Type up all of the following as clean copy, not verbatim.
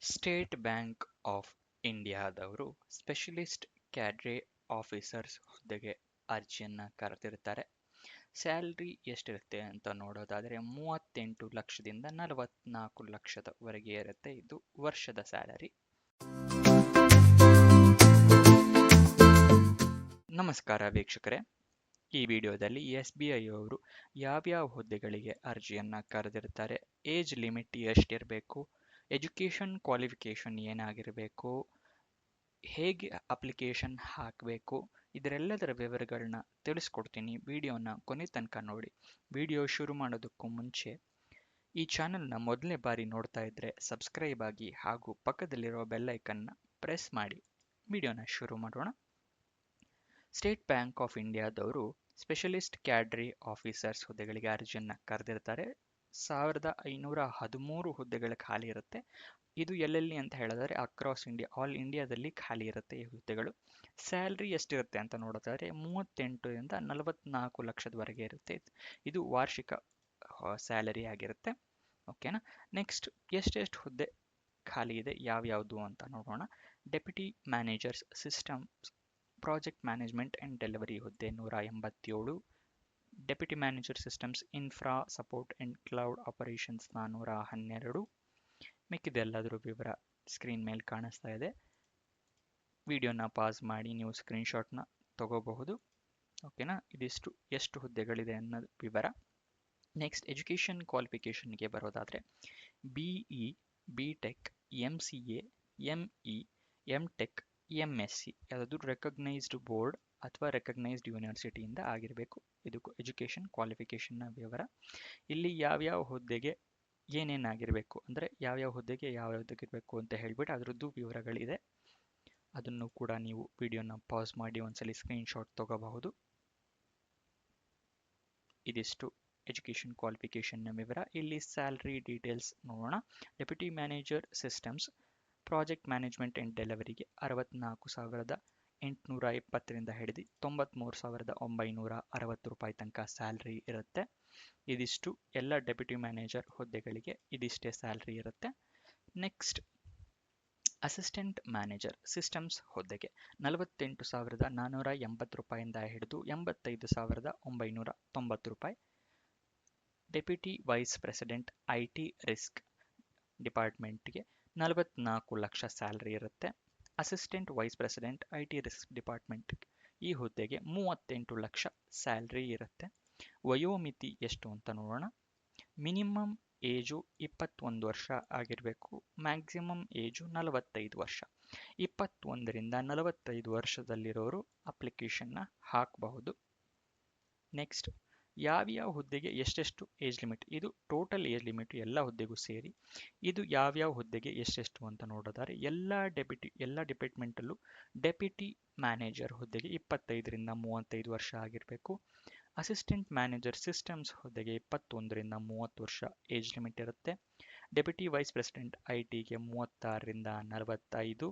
State bank of ಇಂಡಿಯಾದವರು specialist ಕ್ಯಾಡ್ರೆ officers ಹುದ್ದೆಗೆ ಅರ್ಜಿಯನ್ನ ಕರೆದಿರ್ತಾರೆ. ಸ್ಯಾಲ್ರಿ ಎಷ್ಟಿರುತ್ತೆ ಅಂತ ನೋಡೋದಾದ್ರೆ 38 ಲಕ್ಷದಿಂದ 44 ಲಕ್ಷದವರೆಗೆ ಇರುತ್ತೆ. ಇದು ವರ್ಷದ ಸ್ಯಾಲರಿ. ನಮಸ್ಕಾರ ವೀಕ್ಷಕರೇ, ಈ ವಿಡಿಯೋದಲ್ಲಿ SBI ಅವರು ಯಾವ್ಯಾವ ಹುದ್ದೆಗಳಿಗೆ ಅರ್ಜಿಯನ್ನ ಕರೆದಿರ್ತಾರೆ, ಏಜ್ ಲಿಮಿಟ್ ಎಷ್ಟಿರಬೇಕು, ಎಜುಕೇಷನ್ ಕ್ವಾಲಿಫಿಕೇಷನ್ ಏನಾಗಿರಬೇಕು, ಹೇಗೆ ಅಪ್ಲಿಕೇಶನ್ ಹಾಕಬೇಕು, ಇದರೆಲ್ಲದರ ವಿವರಗಳನ್ನ ತಿಳಿಸ್ಕೊಡ್ತೀನಿ. ವಿಡಿಯೋನ ಕೊನೆ ತನಕ ನೋಡಿ. ವಿಡಿಯೋ ಶುರು ಮಾಡೋದಕ್ಕೂ ಮುಂಚೆ ಈ ಚಾನೆಲ್ನ ಮೊದಲನೇ ಬಾರಿ ನೋಡ್ತಾ ಇದ್ರೆ ಸಬ್ಸ್ಕ್ರೈಬ್ ಆಗಿ ಹಾಗೂ ಪಕ್ಕದಲ್ಲಿರೋ ಬೆಲ್ ಐಕನ್ನ ಪ್ರೆಸ್ ಮಾಡಿ. ವಿಡಿಯೋನ ಶುರು ಮಾಡೋಣ. ಸ್ಟೇಟ್ ಬ್ಯಾಂಕ್ ಆಫ್ ಇಂಡಿಯಾದವರು ಸ್ಪೆಷಲಿಸ್ಟ್ ಕ್ಯಾಡ್ರಿ ಆಫೀಸರ್ಸ್ ಹುದ್ದೆಗಳಿಗೆ ಅರ್ಜಿಯನ್ನ ಕರೆದಿರ್ತಾರೆ. 1513 ಹುದ್ದೆಗಳ ಖಾಲಿ ಇರುತ್ತೆ. ಇದು ಎಲ್ಲೆಲ್ಲಿ ಅಂತ ಹೇಳಿದ್ರೆ ಅಕ್ರಾಸ್ ಇಂಡಿಯಾ, ಆಲ್ ಇಂಡಿಯಾದಲ್ಲಿ ಖಾಲಿ ಇರುತ್ತೆ ಈ ಹುದ್ದೆಗಳು. ಸ್ಯಾಲ್ರಿ ಎಷ್ಟಿರುತ್ತೆ ಅಂತ ನೋಡೋದಾದ್ರೆ 38ರಿಂದ 44 ಲಕ್ಷದವರೆಗೆ ಇರುತ್ತೆ. ಇದು ವಾರ್ಷಿಕ ಸ್ಯಾಲರಿ ಆಗಿರುತ್ತೆ. ಓಕೆನಾ. ನೆಕ್ಸ್ಟ್ ಎಷ್ಟೆಷ್ಟು ಹುದ್ದೆ ಖಾಲಿ ಇದೆ, ಯಾವ್ಯಾವುದು ಅಂತ ನೋಡೋಣ. Deputy managers systems project management and delivery ಹುದ್ದೆ 187, deputy manager systems infra support and cloud operations 412. ಮಿಕ್ಕಿದೆಲ್ಲದರ ವಿವರ ಸ್ಕ್ರೀನ್ ಮೇಲೆ ಕಾಣಿಸ್ತಾ ಇದೆ. ವಿಡಿಯೋನ ಪಾಸ್ ಮಾಡಿ ನೀವು ಸ್ಕ್ರೀನ್ಶಾಟ್ನ ತಗೋಬಹುದು. ಓಕೆನಾ. ಇದಿಷ್ಟು ಎಷ್ಟು ಹುದ್ದೆಗಳಿದೆ ಅನ್ನೋದು ವಿವರ. ನೆಕ್ಸ್ಟ್ ಎಜುಕೇಷನ್ ಕ್ವಾಲಿಫಿಕೇಷನ್ಗೆ ಬರೋದಾದರೆ BE, BTech, MCA, ME, MTech, MSc ಯಾವುದು ರೆಕಗ್ನೈಸ್ಡ್ ಬೋರ್ಡ್ ಅಥವಾ ರೆಕಗ್ನೈಸ್ಡ್ ಯೂನಿವರ್ಸಿಟಿಯಿಂದ ಆಗಿರಬೇಕು. ಇದು ಎಜುಕೇಷನ್ ಕ್ವಾಲಿಫಿಕೇಷನ್ನ ವಿವರ. ಇಲ್ಲಿ ಯಾವ್ಯಾವ ಹುದ್ದೆಗೆ ಏನೇನಾಗಿರಬೇಕು ಅಂದರೆ ಯಾವ್ಯಾವ ಹುದ್ದೆಗೆ ಯಾವ್ಯಾವ್ದಕ್ಕಿರಬೇಕು ಅಂತ ಹೇಳ್ಬಿಟ್ಟು ಅದರದ್ದು ವಿವರಗಳಿದೆ. ಅದನ್ನು ಕೂಡ ನೀವು ವಿಡಿಯೋನ ಪಾಸ್ ಮಾಡಿ ಒಂದ್ಸಲಿ ಸ್ಕ್ರೀನ್ಶಾಟ್ ತಗೋಬಹುದು. ಇದಿಷ್ಟು ಎಜುಕೇಷನ್ ಕ್ವಾಲಿಫಿಕೇಷನ್ನ ವಿವರ. ಇಲ್ಲಿ ಸ್ಯಾಲ್ರಿ ಡೀಟೇಲ್ಸ್ ನೋಡೋಣ. Deputy manager systems project management and ಡೆಲಿವರಿಗೆ 64,820ರಿಂದ ಹಿಡಿದು 93,960 ರೂಪಾಯಿ ತನಕ ಸ್ಯಾಲ್ರಿ ಇರುತ್ತೆ. ಇದಿಷ್ಟು ಎಲ್ಲ ಡೆಪ್ಯೂಟಿ ಮ್ಯಾನೇಜರ್ ಹುದ್ದೆಗಳಿಗೆ ಇದಿಷ್ಟೇ ಸ್ಯಾಲ್ರಿ ಇರುತ್ತೆ. ನೆಕ್ಸ್ಟ್ ಅಸಿಸ್ಟೆಂಟ್ ಮ್ಯಾನೇಜರ್ ಸಿಸ್ಟಮ್ಸ್ ಹುದ್ದೆಗೆ 48,480 ರೂಪಾಯಿಂದ ಹಿಡಿದು 85,990 ರೂಪಾಯಿ. Deputy vice president IT risk ಡಿಪಾರ್ಟ್ಮೆಂಟ್ಗೆ 44 ಲಕ್ಷ ಸ್ಯಾಲ್ರಿ ಇರುತ್ತೆ. Assistant vice president IT risk department ಈ ಹುದ್ದೆಗೆ 38 ಲಕ್ಷ ಸ್ಯಾಲ್ರಿ ಇರುತ್ತೆ. ವಯೋಮಿತಿ ಎಷ್ಟು ಅಂತ ನೋಡೋಣ. ಮಿನಿಮಮ್ ಏಜು 21 ವರ್ಷ ಆಗಿರಬೇಕು. ಮ್ಯಾಕ್ಸಿಮಮ್ ಏಜು 45 ವರ್ಷ. 21ರಿಂದ 45 ವರ್ಷದಲ್ಲಿರೋರು ಅಪ್ಲಿಕೇಶನ್ನ ಹಾಕಬಹುದು. ನೆಕ್ಸ್ಟ್ ಯಾವ್ಯಾವ ಹುದ್ದೆಗೆ ಎಷ್ಟೆಷ್ಟು ಏಜ್ ಲಿಮಿಟ್, ಇದು ಟೋಟಲ್ ಏಜ್ ಲಿಮಿಟ್ ಎಲ್ಲ ಹುದ್ದೆಗೂ ಸೇರಿ. ಇದು ಯಾವ್ಯಾವ ಹುದ್ದೆಗೆ ಎಷ್ಟೆಷ್ಟು ಅಂತ ನೋಡೋದಾದ್ರೆ ಎಲ್ಲ ಡಿಪಾರ್ಟ್ಮೆಂಟಲ್ಲೂ ಡೆಪ್ಯೂಟಿ ಮ್ಯಾನೇಜರ್ ಹುದ್ದೆಗೆ 25ರಿಂದ 35 ವರ್ಷ ಆಗಿರಬೇಕು. ಅಸಿಸ್ಟೆಂಟ್ ಮ್ಯಾನೇಜರ್ ಸಿಸ್ಟಮ್ಸ್ ಹುದ್ದೆಗೆ 21ರಿಂದ 30 ವರ್ಷ ಏಜ್ ಲಿಮಿಟ್ ಇರುತ್ತೆ. ಡೆಪ್ಯೂಟಿ ವೈಸ್ ಪ್ರೆಸಿಡೆಂಟ್ ITಗೆ 36ರಿಂದ 45.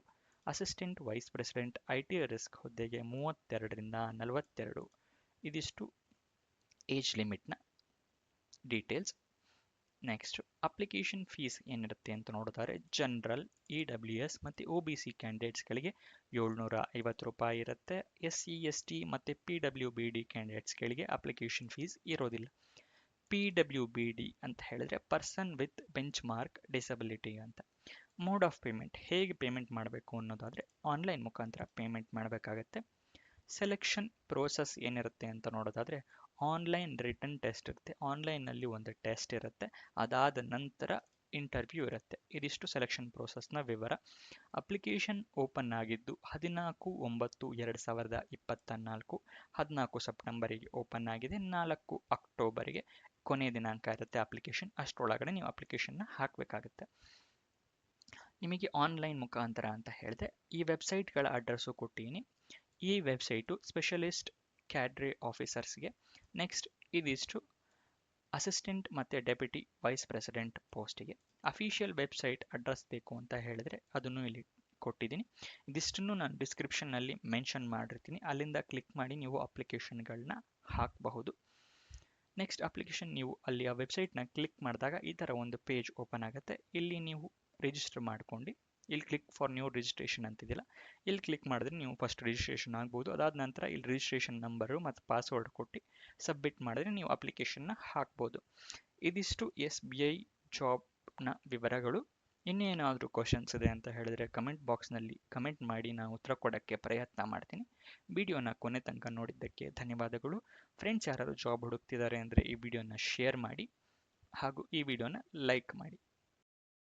Assistant vice president IT risk ಹುದ್ದೆಗೆ 32ರಿಂದ 42. ಇದಿಷ್ಟು ಏಜ್ ಲಿಮಿಟ್ನ ಡೀಟೇಲ್ಸ್. ನೆಕ್ಸ್ಟ್ ಅಪ್ಲಿಕೇಶನ್ ಫೀಸ್ ಏನಿರುತ್ತೆ ಅಂತ ನೋಡಿದರೆ ಜನರಲ್, EWS ಮತ್ತು OBC ಕ್ಯಾಂಡಿಡೇಟ್ಸ್ಗಳಿಗೆ 750 ರೂಪಾಯಿ ಇರುತ್ತೆ. SC ST ಮತ್ತು PWBD ಕ್ಯಾಂಡಿಡೇಟ್ಸ್ಗಳಿಗೆ ಅಪ್ಲಿಕೇಶನ್ ಫೀಸ್ ಇರೋದಿಲ್ಲ. PWBD ಅಂತ ಹೇಳಿದ್ರೆ person with bench mark disability ಅಂತ. ಮೋಡ್ ಆಫ್ ಪೇಮೆಂಟ್, ಹೇಗೆ ಪೇಮೆಂಟ್ ಮಾಡಬೇಕು ಅನ್ನೋದಾದರೆ ಆನ್ಲೈನ್ ಮುಖಾಂತರ ಪೇಮೆಂಟ್ ಮಾಡಬೇಕಾಗತ್ತೆ. ಸೆಲೆಕ್ಷನ್ ಪ್ರೋಸೆಸ್ ಏನಿರುತ್ತೆ ಅಂತ ನೋಡೋದಾದರೆ ಆನ್ಲೈನ್ ರಿಟನ್ ಟೆಸ್ಟ್ ಇರುತ್ತೆ. ಆನ್ಲೈನ್ನಲ್ಲಿ ಒಂದು ಟೆಸ್ಟ್ ಇರುತ್ತೆ, ಅದಾದ ನಂತರ ಇಂಟರ್ವ್ಯೂ ಇರುತ್ತೆ. ಇದಿಷ್ಟು ಸೆಲೆಕ್ಷನ್ ಪ್ರೋಸೆಸ್ನ ವಿವರ. ಅಪ್ಲಿಕೇಶನ್ ಓಪನ್ ಆಗಿದ್ದು 14/9/2024, 14 ಸೆಪ್ಟೆಂಬರಿಗೆ ಓಪನ್ ಆಗಿದೆ. 4 ಅಕ್ಟೋಬರ್ಗೆ ಕೊನೆಯ ದಿನಾಂಕ ಇರುತ್ತೆ ಅಪ್ಲಿಕೇಶನ್. ಅಷ್ಟರೊಳಗಡೆ ನೀವು ಅಪ್ಲಿಕೇಶನ್ನ ಹಾಕಬೇಕಾಗುತ್ತೆ. ನಿಮಗೆ ಆನ್ಲೈನ್ ಮುಖಾಂತರ ಅಂತ ಹೇಳಿದೆ. ಈ ವೆಬ್ಸೈಟ್ಗಳ ಅಡ್ರೆಸ್ಸು ಕೊಟ್ಟಿದ್ದೀನಿ. ಈ ವೆಬ್ಸೈಟು ಸ್ಪೆಷಲಿಸ್ಟ್ ಕ್ಯಾಡ್ರೆ ಆಫೀಸರ್ಸ್ಗೆ. ನೆಕ್ಸ್ಟ್ ಇದಿಷ್ಟು ಅಸಿಸ್ಟೆಂಟ್ ಮತ್ತು ಡೆಪ್ಯೂಟಿ ವೈಸ್ ಪ್ರೆಸಿಡೆಂಟ್ ಪೋಸ್ಟಿಗೆ. ಅಫಿಷಿಯಲ್ ವೆಬ್ಸೈಟ್ ಅಡ್ರೆಸ್ ಬೇಕು ಅಂತ ಹೇಳಿದ್ರೆ ಅದನ್ನು ಇಲ್ಲಿ ಕೊಟ್ಟಿದ್ದೀನಿ. ಇದಿಷ್ಟನ್ನು ನಾನು ಡಿಸ್ಕ್ರಿಪ್ಷನ್ನಲ್ಲಿ ಮೆನ್ಷನ್ ಮಾಡಿರ್ತೀನಿ. ಅಲ್ಲಿಂದ ಕ್ಲಿಕ್ ಮಾಡಿ ನೀವು ಅಪ್ಲಿಕೇಶನ್ಗಳನ್ನ ಹಾಕಬಹುದು. ನೆಕ್ಸ್ಟ್ ಅಪ್ಲಿಕೇಶನ್ ನೀವು ಅಲ್ಲಿ ಆ ವೆಬ್ಸೈಟ್ನ ಕ್ಲಿಕ್ ಮಾಡಿದಾಗ ಈ ಥರ ಒಂದು ಪೇಜ್ ಓಪನ್ ಆಗುತ್ತೆ. ಇಲ್ಲಿ ನೀವು ರಿಜಿಸ್ಟರ್ ಮಾಡ್ಕೊಂಡು ಇಲ್ಲಿ ಕ್ಲಿಕ್ ಫಾರ್ ನ್ಯೂ ರಿಜಿಸ್ಟ್ರೇಷನ್ ಅಂತಿದೆಯಲ್ಲ, ಇಲ್ಲಿ ಕ್ಲಿಕ್ ಮಾಡಿದ್ರೆ ನೀವು ಫಸ್ಟ್ ರಿಜಿಸ್ಟ್ರೇಷನ್ ಆಗ್ಬೋದು. ಅದಾದ ನಂತರ ಇಲ್ಲಿ ರಿಜಿಸ್ಟ್ರೇಷನ್ ನಂಬರು ಮತ್ತು ಪಾಸ್ವರ್ಡ್ ಕೊಟ್ಟು ಸಬ್ಮಿಟ್ ಮಾಡಿದ್ರೆ ನೀವು ಅಪ್ಲಿಕೇಶನ್ನ ಹಾಕ್ಬೋದು. ಇದಿಷ್ಟು SBI ಜಾಬ್ನ ವಿವರಗಳು. ಇನ್ನೇನಾದರೂ ಕ್ವಶನ್ಸ್ ಇದೆ ಅಂತ ಹೇಳಿದ್ರೆ ಕಮೆಂಟ್ ಬಾಕ್ಸ್ನಲ್ಲಿ ಕಮೆಂಟ್ ಮಾಡಿ, ನಾನು ಉತ್ತರ ಕೊಡೋಕ್ಕೆ ಪ್ರಯತ್ನ ಮಾಡ್ತೀನಿ. ವಿಡಿಯೋನ ಕೊನೆ ತನಕ ನೋಡಿದ್ದಕ್ಕೆ ಧನ್ಯವಾದಗಳು. ಫ್ರೆಂಡ್ಸ್ ಯಾರಾದರೂ ಜಾಬ್ ಹುಡುಕ್ತಿದ್ದಾರೆ ಅಂದರೆ ಈ ವಿಡಿಯೋನ ಶೇರ್ ಮಾಡಿ ಹಾಗೂ ಈ ವಿಡಿಯೋನ ಲೈಕ್ ಮಾಡಿ.